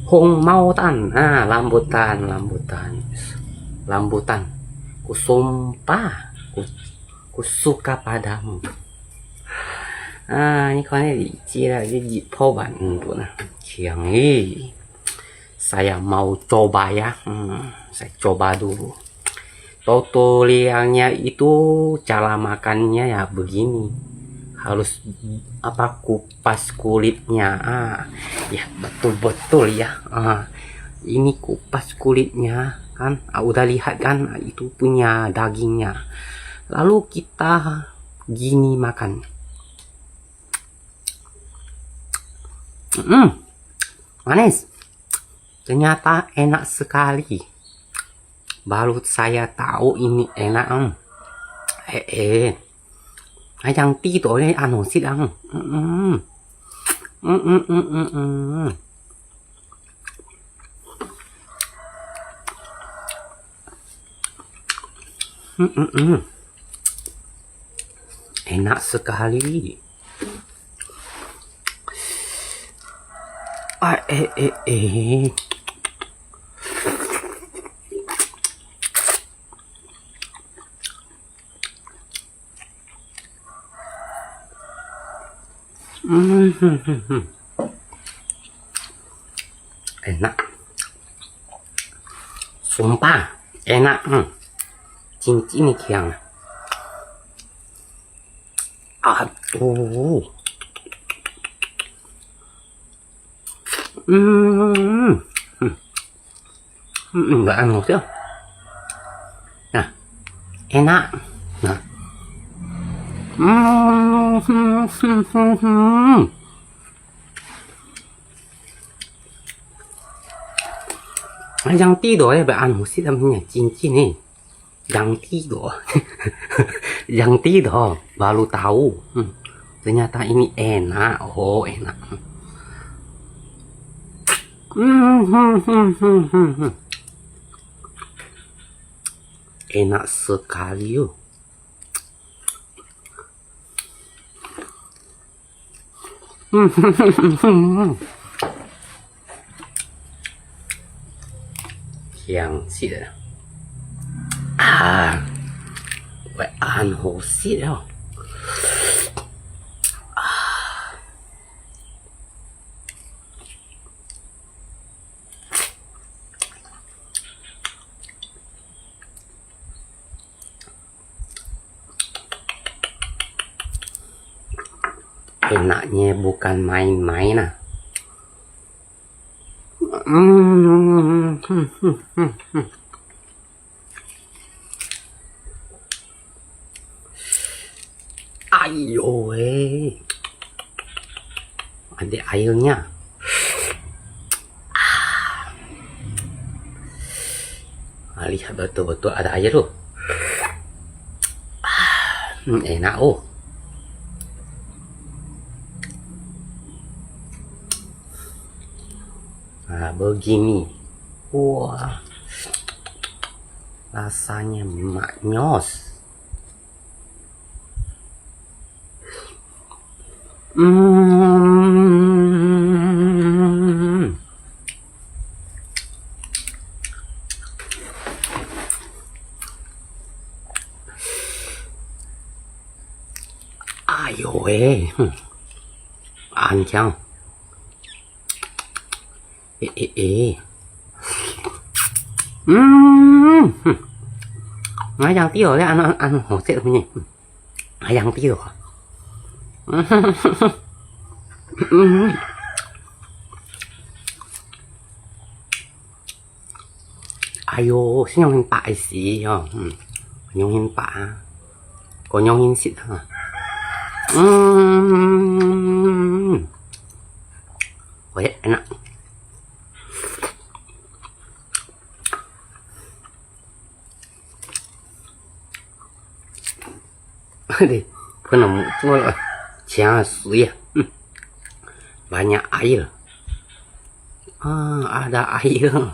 Hong Mautan, rambutan, rambutan, rambutan. Ku sumpah, ku suka padamu. Ini kan di pohon itu nah. Yang ini saya mau coba ya. Saya coba dulu. Tutorialnya itu cara makannya ya begini. Harus kupas kulitnya. Ya betul-betul ya. Ini kupas kulitnya kan. Udah lihat kan itu punya dagingnya. Lalu kita gini makan. Manis. Ternyata enak sekali. Baru saya tahu ini enak. Yang tidur ini anu sidang. Enak sekali. Enak. Sumpah enak. Cincin yang. Aduh. Enggak anu tuh. Nah, enak. Nah. Yang tidur ya anu sih namanya cincin nih. Yang tidur. Yang tidur baru tahu. Ternyata ini enak. Oh, enak. Enak sekali yuk. Yang sih dah. Vậy ăn hồ xít đâu. Enaknya bukan main-main nah. Ayo ada airnya. Lihat betul-betul ada air tuh. Enak begini. Wah, rasanya maknyos. Ayo ăn chăng? Nói rằng tí rồi đấy, ăn hổ sẽ được nhỉ? Nói rằng tí rồi. Ayo, senyum tại gì hả? Senyum tại. Có senyum xịt hả? Vậy enak. Di penemu semua jangan ya. Banyak air. Ada air.